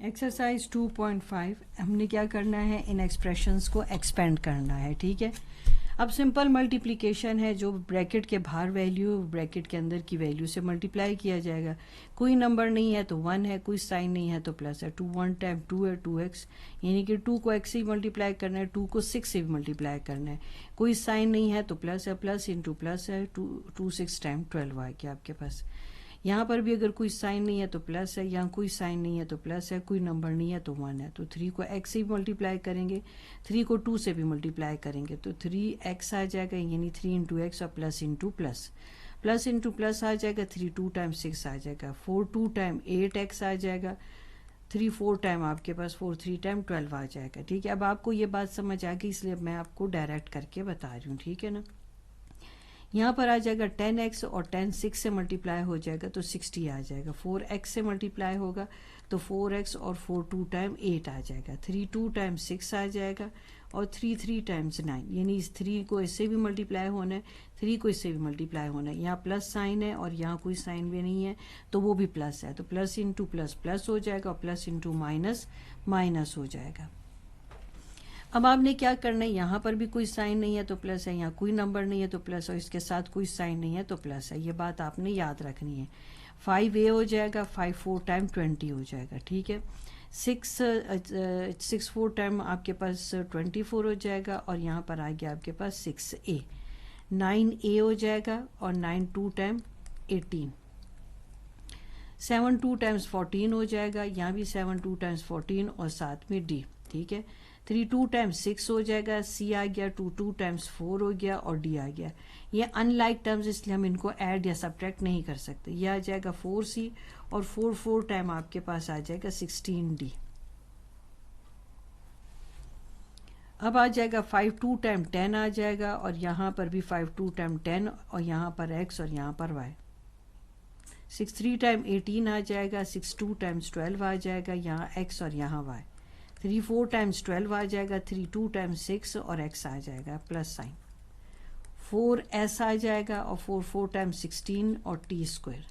Exercise 2.5 हमने क्या करना है, इन एक्सप्रेशंस को एक्सपेंड करना है। ठीक है, अब सिंपल मल्टीप्लिकेशन है, जो ब्रैकेट के बाहर वैल्यू ब्रैकेट के अंदर की वैल्यू से मल्टीप्लाई किया जाएगा। कोई नंबर नहीं है तो 1 है, कोई साइन नहीं है तो प्लस है। 2 1 टाइम 2 है 2x, यानी कि 2 को x से मल्टीप्लाई करना है, 2 को 6 से भी मल्टीप्लाई करना है। कोई साइन नहीं है तो प्लस है, प्लस इंटू प्लस है, 2 6 टाइम 12 आ गया आपके पास। यहाँ पर भी अगर कोई साइन नहीं है तो प्लस है, यहाँ कोई साइन नहीं है तो प्लस है, कोई नंबर नहीं है तो 1 है। तो 3 को x से भी मल्टीप्लाई करेंगे, 3 को 2 से भी मल्टीप्लाई करेंगे तो 3x आ जाएगा, यानी 3 इंटू एक्स और plus into plus, plus into plus आ जाएगा, 3 2 टाइम 6 आ जाएगा, 4 2 टाइम 8x आ जाएगा, 3 4 टाइम आपके पास 4 3 टाइम 12 आ जाएगा। ठीक है, अब आपको ये बात समझ आ गई, इसलिए मैं आपको डायरेक्ट करके बता रही हूँ। ठीक है ना, यहाँ पर आ जाएगा 10x और 10 6 से मल्टीप्लाई हो जाएगा तो 60 आ जाएगा। 4x से मल्टीप्लाई होगा तो 4x और 4 2 टाइम 8 आ जाएगा, 3 2 टाइम 6 आ जाएगा और 3 3 टाइम्स 9, यानी इस 3 को इससे भी मल्टीप्लाई होना है, 3 को इससे भी मल्टीप्लाई होना है। यहाँ प्लस साइन है और यहाँ कोई साइन भी नहीं है तो वो भी प्लस है, तो प्लस इंटू प्लस प्लस हो जाएगा और प्लस इंटू माइनस माइनस हो जाएगा। अब आपने क्या करना है, यहाँ पर भी कोई साइन नहीं है तो प्लस है, यहाँ कोई नंबर नहीं है तो प्लस, और इसके साथ कोई साइन नहीं है तो प्लस है। ये बात आपने याद रखनी है। 5a हो जाएगा, 5 4 टाइम 20 हो जाएगा। ठीक है, 6 4 टाइम आपके पास 24 हो जाएगा और यहाँ पर आ गया आपके पास 6a। 9a हो जाएगा और 9 2 टाइम 18। 7 2 टाइम्स 14 हो जाएगा, यहाँ भी 7 2 टाइम्स 14 और साथ में d। ठीक है, 3 2 टाइम्स 6 हो जाएगा, c आ गया, 2 2 टाइम्स 4 हो गया और d आ गया। ये अनलाइक टर्म्स, इसलिए हम इनको ऐड या सब्ट्रैक्ट नहीं कर सकते। ये आ जाएगा 4c और 4 4 टाइम आपके पास आ जाएगा 16d। अब आ जाएगा 5 2 टाइम 10 आ जाएगा और यहाँ पर भी 5 2 टाइम 10 और यहाँ पर x और यहाँ पर y। 6 3 टाइम 18 आ जाएगा, 6 2 टाइम्स 12 आ जाएगा, यहाँ x और यहाँ y। 3 4 टाइम्स 12 आ जाएगा, 3 2 टाइम्स 6 और x आ जाएगा प्लस साइन। 4s आ जाएगा और 4 4 टाइम्स 16 और t स्क्वायर।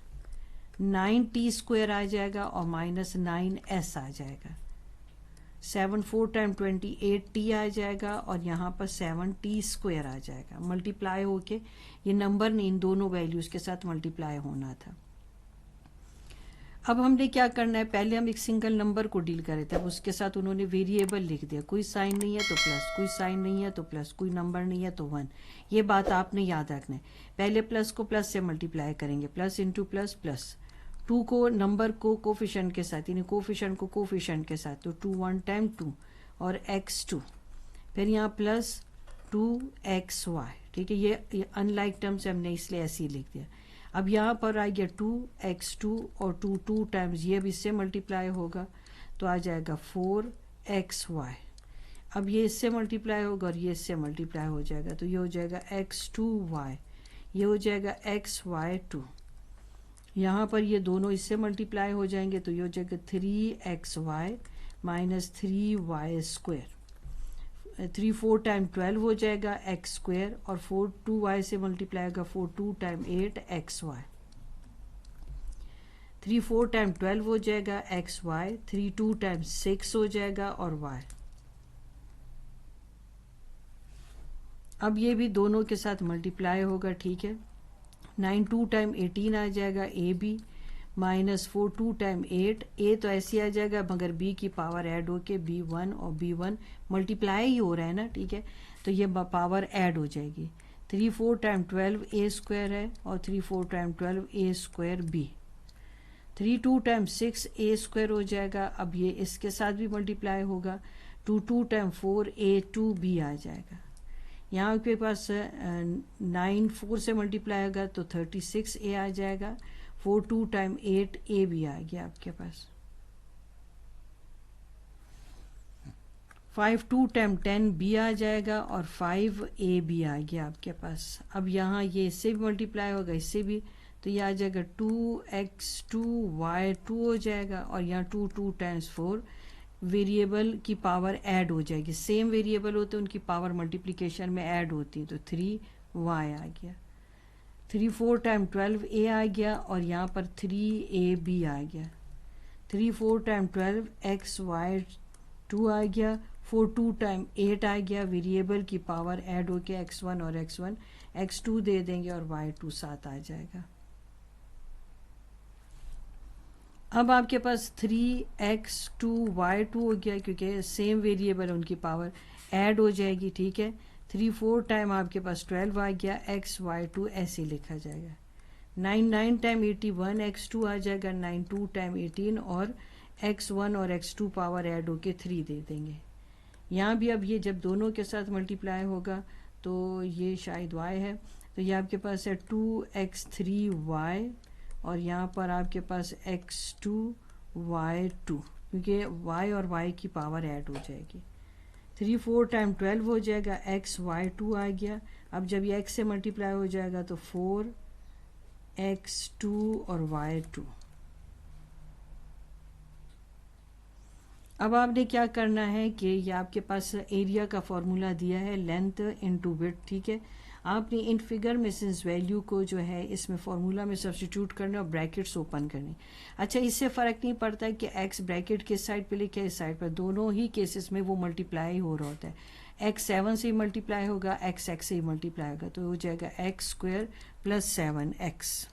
9t स्क्वायर आ जाएगा और माइनस 9s आ जाएगा। 7 4 टाइम 28t आ जाएगा और यहाँ पर 7t स्क्वायर आ जाएगा। मल्टीप्लाई होके ये नंबर ने इन दोनों वैल्यूज़ के साथ मल्टीप्लाई होना था। अब हमने क्या करना है, पहले हम एक सिंगल नंबर को डील कर रहे थे, अब उसके साथ उन्होंने वेरिएबल लिख दिया। कोई साइन नहीं है तो प्लस, कोई साइन नहीं है तो प्लस, कोई नंबर नहीं है तो 1। ये बात आपने याद रखना है। पहले प्लस को प्लस से मल्टीप्लाई करेंगे, प्लस इंटू प्लस प्लस। 2 को नंबर को कोफिशिएंट के साथ, यानी कोफिशिएंट को कोफिशिएंट के साथ, तो 2 1 टाइम 2 और x2, फिर यहाँ प्लस 2xy। ठीक है, ये अनलाइक टर्म से हमने इसलिए ऐसे ही लिख दिया। अब यहाँ पर आ गया 2x2 और 2 2 टाइम्स ये भी इससे मल्टीप्लाई होगा तो आ जाएगा 4xy। अब ये इससे मल्टीप्लाई होगा और ये इससे मल्टीप्लाई हो जाएगा तो ये हो जाएगा x2y, ये हो जाएगा xy2। यहाँ पर ये दोनों इससे मल्टीप्लाई हो जाएंगे तो ये हो जाएगा 3xy minus 3y square. 3 4 time 12 हो जाएगा x स्क्वायर और 4 2y से मल्टीप्लाई होगा 4 2 टाइम 8xy। 3 4 टाइम 12 हो जाएगा xy, 3 2 टाइम 6 हो जाएगा और y। अब ये भी दोनों के साथ मल्टीप्लाई होगा। ठीक है, 9 2 टाइम 18 आ जाएगा ab माइनस 4 2 टाइम 8, a तो ऐसे आ जाएगा मगर b की पावर ऐड होके b1 और b1 मल्टीप्लाई ही हो रहा है ना। ठीक है, तो ये पावर ऐड हो जाएगी। 3 4 टाइम 12 a स्क्वायर है और 3 4 time 12 a square b। 3 2 time 6 a square हो जाएगा। अब ये इसके साथ भी मल्टीप्लाई होगा, 2 2 टाइम 4 a 2b आ जाएगा। यहाँ के पास 9 4 से मल्टीप्लाई होगा तो 36a आ जाएगा। 4 2 टाइम 8 a भी आ गया आपके पास। 5 2 टाइम 10 b आ जाएगा और 5a भी आ गया आपके पास। अब यहाँ ये इससे भी मल्टीप्लाई होगा, इससे भी, तो ये आ जाएगा 2x2y2 हो जाएगा और यहाँ 2 2 टाइम्स 4 वेरिएबल की पावर ऐड हो जाएगी। सेम वेरिएबल होते हैं, उनकी पावर मल्टीप्लिकेशन में ऐड होती है तो 3y आ गया। 3 4 टाइम 12a आ गया और यहाँ पर 3ab आ गया। 3 4 टाइम 12 एक्स वाई 2 आ गया, 4 2 टाइम 8 आ गया, वेरिएबल की पावर ऐड होके x1 और x1 x2 दे देंगे और y2 7 आ जाएगा। अब आपके पास 3x2 y2 हो गया क्योंकि सेम वेरिएबल उनकी पावर ऐड हो जाएगी, ठीक है। 3 4 टाइम आपके पास 12 आ गया, x y2 ऐसे लिखा जाएगा। 9 9 टाइम 81 x2 आ जाएगा, 9 2 टाइम 18 और x1 और x2 पावर ऐड होके 3 दे देंगे। यहाँ भी अब ये जब दोनों के साथ मल्टीप्लाई होगा तो ये शायद y है, तो ये आपके पास है 2x3y और यहाँ पर आपके पास x2 y2 क्योंकि y और y की पावर ऐड हो जाएगी। 3 4 टाइम 12 हो जाएगा, x y2 आ गया। अब जब ये x से मल्टीप्लाई हो जाएगा तो 4x2 और y2। अब आपने क्या करना है कि ये आपके पास एरिया का फॉर्मूला दिया है लेंथ इनटू विड्थ, ठीक है। आपने इन फिगर में सिंस वैल्यू को जो है इसमें फॉर्मूला में सब्स्टिट्यूट करना और ब्रैकेट्स ओपन करनी। अच्छा, इससे फ़र्क नहीं पड़ता है कि x ब्रैकेट किस साइड पे लिखे इस साइड पर, दोनों ही केसेस में वो मल्टीप्लाई हो रहा होता है। x 7 से ही मल्टीप्लाई होगा, x x से ही मल्टीप्लाई होगा, तो हो जाएगा x² + 7x।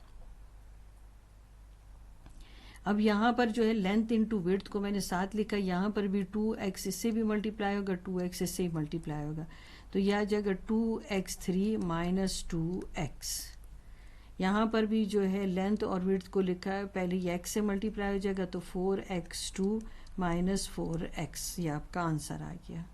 अब यहाँ पर जो है लेंथ इनटू विड्थ को मैंने 7 लिखा, यहाँ पर भी 2x इससे भी मल्टीप्लाई होगा, 2x इससे ही मल्टीप्लाई होगा, तो यह आ जाएगा 2x3 - 2x। यहाँ पर भी जो है लेंथ और विड्थ को लिखा है, पहले ये x से मल्टीप्लाई हो जाएगा तो 4x2 - 4x, ये आपका आंसर आ गया।